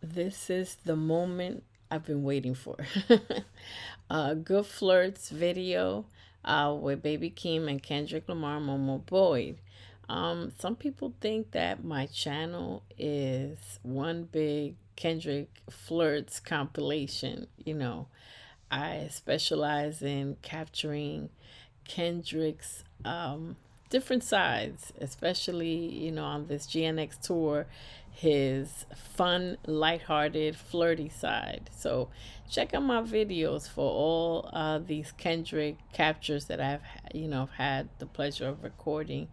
This is the moment I've been waiting for. Good Flirts video with Baby Keem and Kendrick Lamar, Momo Boyd. Some people think that my channel is one big Kendrick Flirts compilation. I specialize in capturing Kendrick's different sides, especially, on this GNX tour, his fun, lighthearted, flirty side. So check out my videos for all these Kendrick captures that I've, had the pleasure of recording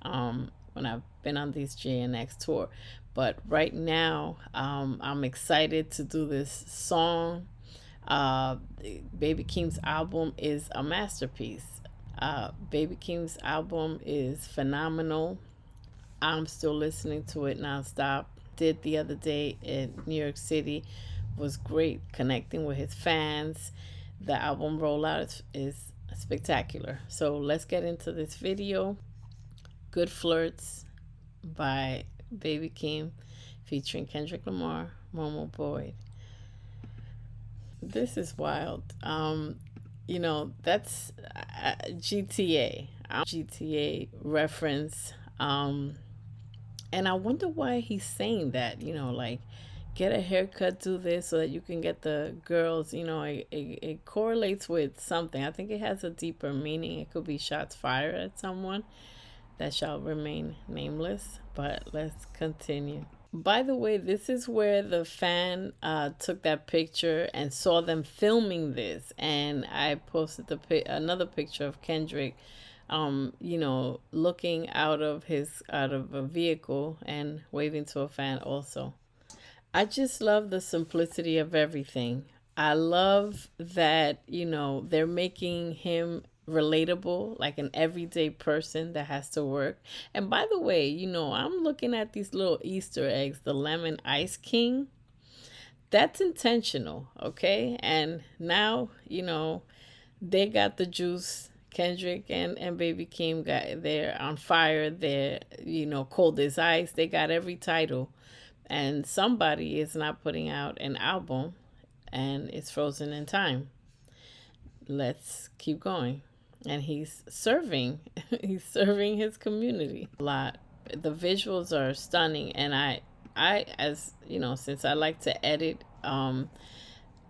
when I've been on these GNX tour. But right now, I'm excited to do this song. uh, Baby Keem's album is a masterpiece. Baby Keem's album is phenomenal. I'm still listening to it nonstop. Did the other day in New York City, was great connecting with his fans. The album rollout is spectacular. So let's get into this video. Good Flirts by Baby Keem featuring Kendrick Lamar, Momo Boyd. This is wild. That's GTA. GTA reference. And I wonder why he's saying that, like, get a haircut, do this so that you can get the girls, it correlates with something. I think it has a deeper meaning. It could be shots fired at someone that shall remain nameless, but let's continue. By the way, this is where the fan took that picture and saw them filming this, and I posted another picture of Kendrick, looking out of a vehicle and waving to a fan also. I just love the simplicity of everything. I love that, they're making him relatable, like an everyday person that has to work. And by the way, I'm looking at these little Easter eggs, the lemon ice king. That's intentional, okay? And now, they got the juice. Kendrick and Baby Keem they're on fire. They're, cold as ice. They got every title. And somebody is not putting out an album and it's frozen in time. Let's keep going. And he's serving he's serving his community a lot. The visuals are stunning, and I as since I like to edit,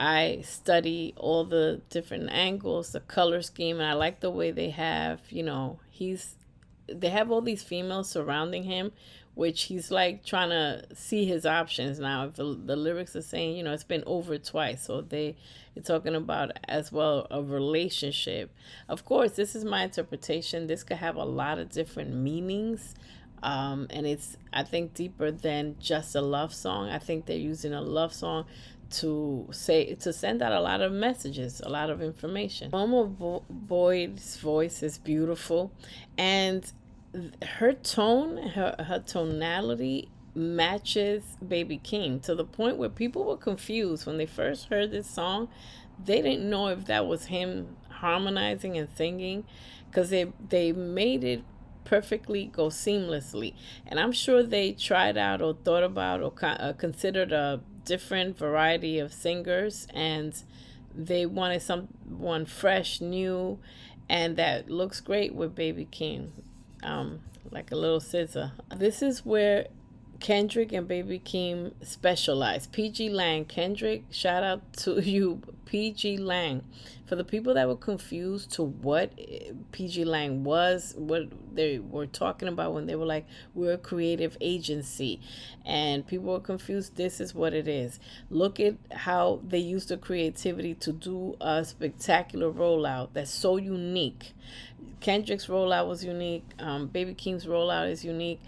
I study all the different angles, the color scheme, and I like the way they have, they have all these females surrounding him, which he's like trying to see his options now. If the lyrics are saying, it's been over twice, so they're talking about as well a relationship. Of course, this is my interpretation. This could have a lot of different meanings. And it's, I think, deeper than just a love song. I think they're using a love song to send out a lot of messages, a lot of information. Momo Boyd's voice is beautiful, and her tone, her tonality matches Baby Keem to the point where people were confused when they first heard this song. They didn't know if that was him harmonizing and singing, because they made it perfectly go seamlessly. And I'm sure they tried out or thought about or considered a different variety of singers, and they wanted someone fresh, new, and that looks great with Baby Keem, like a little scissor. This is where Kendrick and Baby Keem specialize. PG Lang, Kendrick, shout out to you, PG Lang. For the people that were confused to what PG Lang was, what they were talking about when they were like, we're a creative agency, and people were confused, this is what it is. Look at how they used the creativity to do a spectacular rollout that's so unique. Kendrick's rollout was unique. Baby Keem's rollout is unique.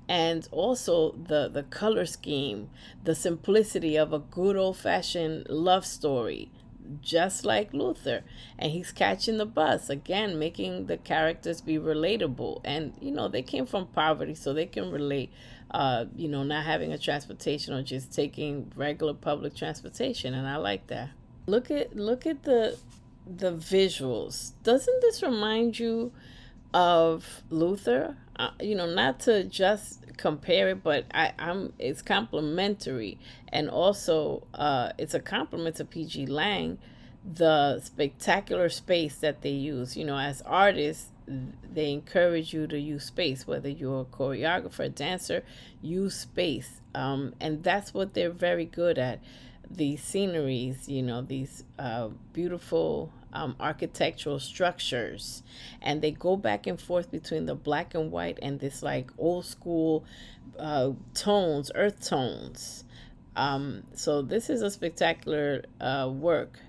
And also the color scheme, the simplicity of a good old-fashioned love story, just like Luther. And he's catching the bus again, making the characters be relatable. And they came from poverty, so they can relate. Not having a transportation or just taking regular public transportation, and I like that. Look at the visuals. Doesn't this remind you of Luther. Not to just compare it, but I'm it's complimentary, and also it's a compliment to PG Lang, the spectacular space that they use. As artists, they encourage you to use space, whether you're a choreographer, a dancer, use space, and that's what they're very good at. These sceneries, these beautiful architectural structures, and they go back and forth between the black and white and this like old school tones, earth tones. So this is a spectacular work.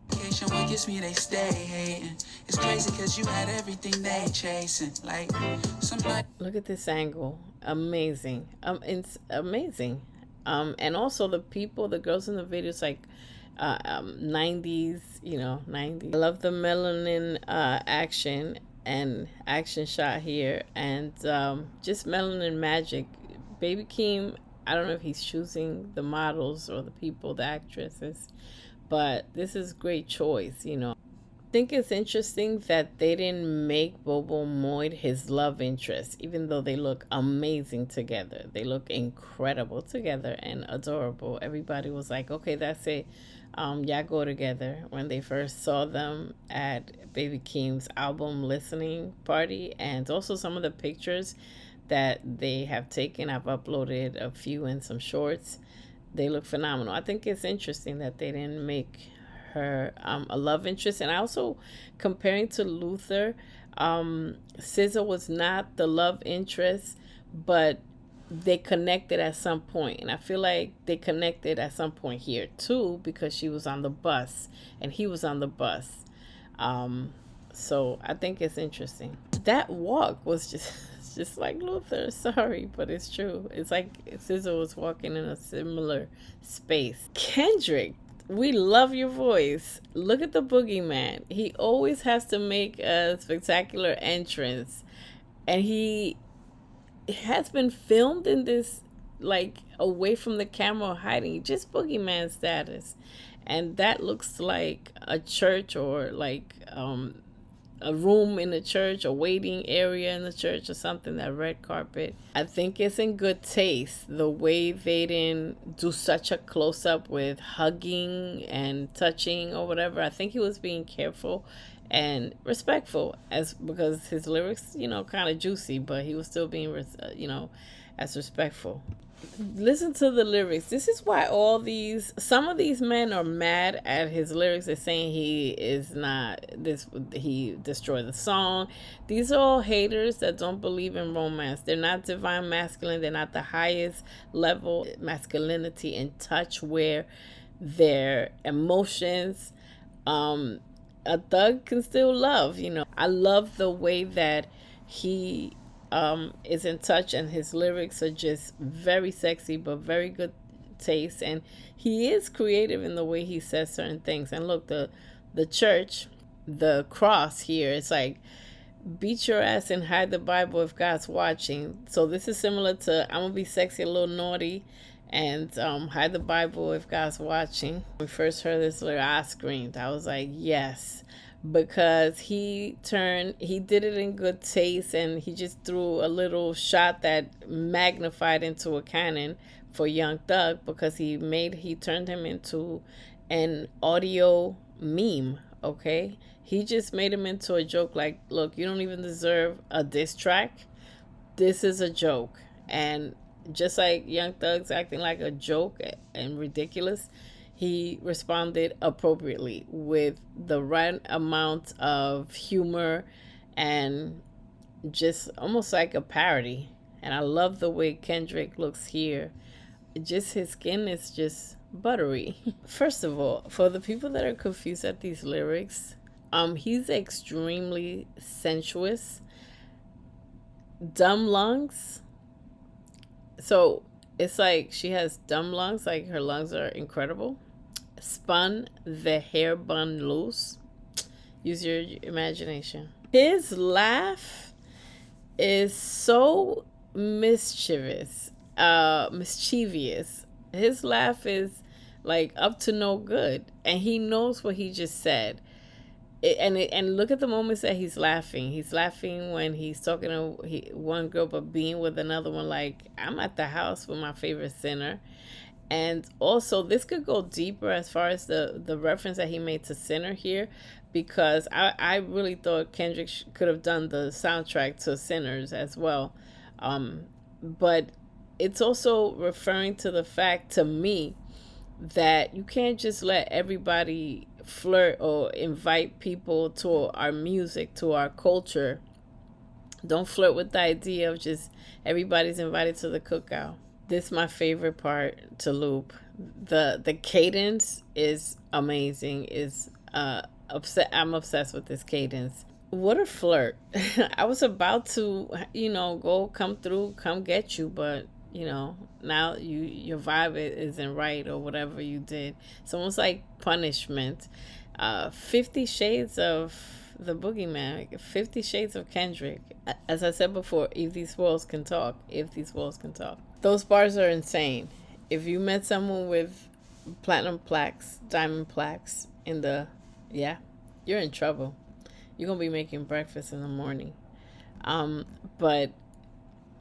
What gets me, they stay hating. It's crazy because you had everything they chasing. Like somebody. Look at this angle. Amazing. It's amazing. And also the people, the girls in the videos, like 90s, 90s. I love the melanin action and action shot here, and just melanin magic. Baby Keem, I don't know if he's choosing the models or the people, the actresses, but this is great choice. I think it's interesting that they didn't make Bobo Moid his love interest, even though they look amazing together. They look incredible together and adorable. Everybody was like, okay, that's it. Y'all go together, when they first saw them at Baby Keem's album listening party. And also some of the pictures that they have taken, I've uploaded a few in some shorts. They look phenomenal. I think it's interesting that they didn't make her a love interest. And also comparing to Luther, SZA was not the love interest, but they connected at some point, and I feel like they connected at some point here too, because she was on the bus and he was on the bus. So I think it's interesting. That walk was just like Luther. Sorry, but it's true. It's like SZA was walking in a similar space. Kendrick, we love your voice. Look at the boogeyman. He always has to make a spectacular entrance, and he has been filmed in this, like, away from the camera, hiding, just boogeyman status. And that looks like a church, or like a room in the church, a waiting area in the church or something, that red carpet. I think it's in good taste the way they didn't do such a close-up with hugging and touching or whatever. I think he was being careful and respectful, as because his lyrics, kind of juicy, but he was still being, as respectful. Listen to the lyrics. This is why some of these men are mad at his lyrics. They're saying he is not this, he destroyed the song. These are all haters that don't believe in romance. They're not divine masculine. They're not the highest level masculinity in touch, where their emotions, a thug can still love. I love the way that he is in touch, and his lyrics are just very sexy, but very good taste. And he is creative in the way he says certain things. And look, the church, the cross here, it's like, beat your ass and hide the Bible if God's watching. So this is similar to I'm gonna be sexy, a little naughty, and hide the Bible if God's watching. When we first heard this lyric, I screamed. I was like, yes, because he did it in good taste, and he just threw a little shot that magnified into a cannon for Young Thug, because he turned him into an audio meme. Okay, he just made him into a joke. Like, look, you don't even deserve a diss track. This is a joke. And just like Young Thug's acting like a joke and ridiculous, he responded appropriately with the right amount of humor and just almost like a parody. And I love the way Kendrick looks here. Just his skin is just buttery. First of all, for the people that are confused at these lyrics, he's extremely sensuous. Dumb lungs. So it's like she has dumb lungs, like her lungs are incredible. Spun, the hair bun loose. Use your imagination. His laugh is so mischievous. His laugh is like up to no good, and he knows what he just said. And look at the moments that he's laughing. He's laughing when he's talking to one girl, but being with another one. Like, I'm at the house with my favorite sinner. And also, this could go deeper as far as the reference that he made to Sinner here, because I really thought Kendrick could have done the soundtrack to Sinners as well. But it's also referring to the fact, to me, that you can't just let everybody flirt or invite people to our music, to our culture. Don't flirt with the idea of just everybody's invited to the cookout. This is my favorite part to loop. The cadence is amazing. Is upset. I'm obsessed with this cadence. What a flirt. I was about to, go come through, come get you, but now your vibe isn't right or whatever you did. It's almost like punishment. 50 Shades of the Boogeyman, 50 Shades of Kendrick. As I said before, if these worlds can talk, if these worlds can talk. Those bars are insane. If you met someone with platinum plaques, diamond plaques in the, yeah, you're in trouble. You're going to be making breakfast in the morning. But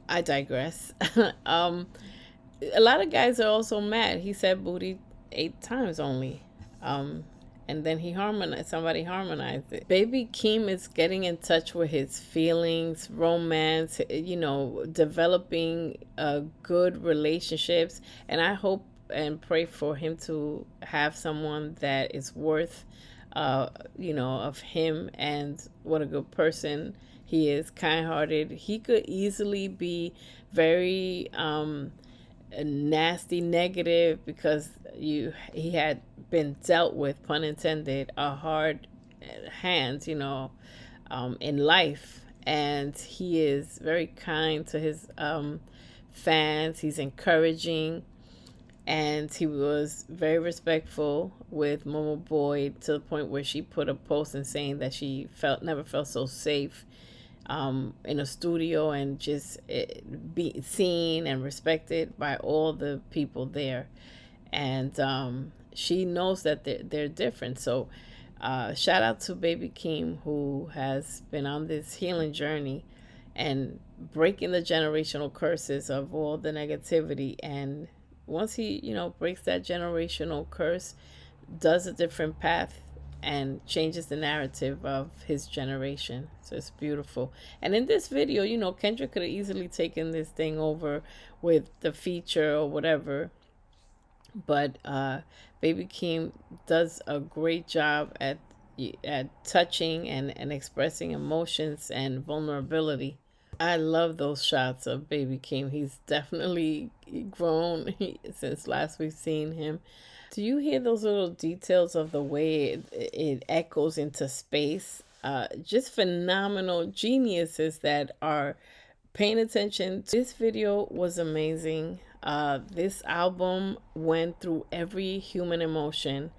I digress. A lot of guys are also mad. He said booty 8 times only. And then somebody harmonized it. Baby Keem is getting in touch with his feelings, romance, developing good relationships. And I hope and pray for him to have someone that is worth, of him, and what a good person he is, kind-hearted. He could easily be very nasty, negative, because he had been dealt with, pun intended, a hard hand, in life, and he is very kind to his fans. He's encouraging, and he was very respectful with Momo Boy, to the point where she put a post and saying that she never felt so safe in a studio, and just be seen and respected by all the people there. And she knows that they're different. So shout out to Baby Keem, who has been on this healing journey and breaking the generational curses of all the negativity. And once he, breaks that generational curse, does a different path, and changes the narrative of his generation. So it's beautiful. And in this video, Kendrick could have easily taken this thing over with the feature or whatever. But Baby Keem does a great job at touching and expressing emotions and vulnerability. I love those shots of Baby Keem. He's definitely grown since last we've seen him. Do you hear those little details of the way it echoes into space? Just phenomenal geniuses that are paying attention. This video was amazing. This album went through every human emotion.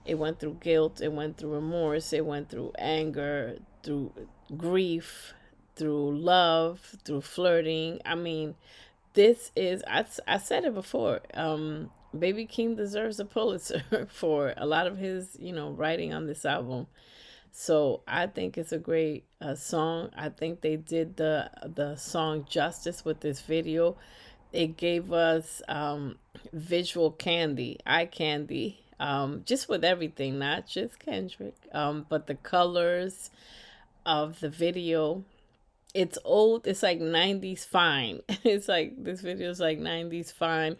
It went through guilt, it went through remorse, it went through anger, through grief, through love, through flirting. I mean, this is, I said it before, Baby Keem deserves a Pulitzer for a lot of his, writing on this album. So I think it's a great song. I think they did the song justice with this video. It gave us visual candy, eye candy, just with everything, not just Kendrick, but the colors of the video. It's old. It's like 90s fine. It's like, this video is like 90s fine.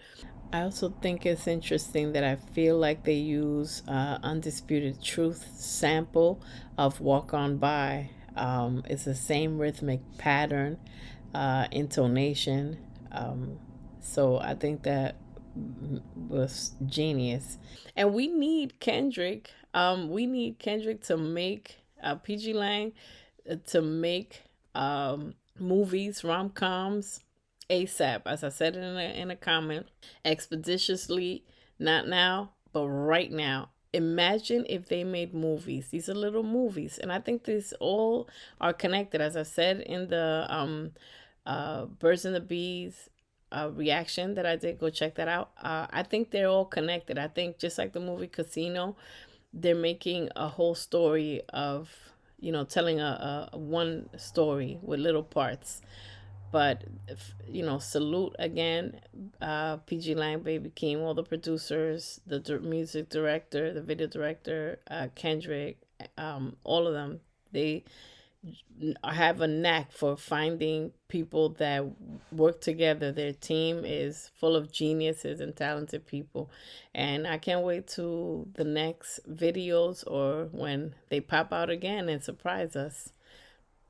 I also think it's interesting that I feel like they use Undisputed Truth sample of Walk On By. It's the same rhythmic pattern, intonation. So I think that was genius. And we need Kendrick. To make PG Lang to make movies, rom-coms, ASAP. As I said in a comment, expeditiously, not now, but right now. Imagine if they made movies. These are little movies, and I think these all are connected. As I said in the Birds and the Bees reaction that I did, go check that out. I think they're all connected. I think just like the movie Casino, they're making a whole story of, telling a one story with little parts. But salute again, PG Lang, Baby Keem, all the producers, the music director, the video director, Kendrick, all of them. They have a knack for finding people that work together. Their team is full of geniuses and talented people. And I can't wait to the next videos or when they pop out again and surprise us.